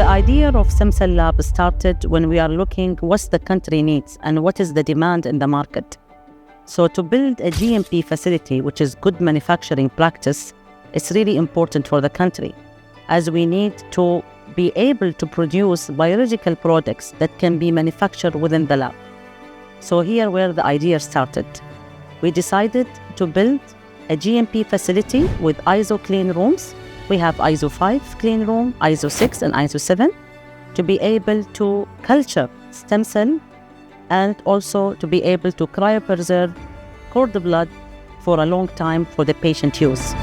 The idea of Stem Cell Lab started when we are looking what the country needs and what is the demand in the market. So to build a GMP facility, which is good manufacturing practice, is really important for the country, as we need to be able to produce biological products that can be manufactured within the lab. So here where the idea started. We decided to build a GMP facility with ISO clean rooms. We have ISO 5 clean room, ISO 6 and ISO 7 to be able to culture stem cell and also to be able to cryopreserve cord blood for a long time for the patient use.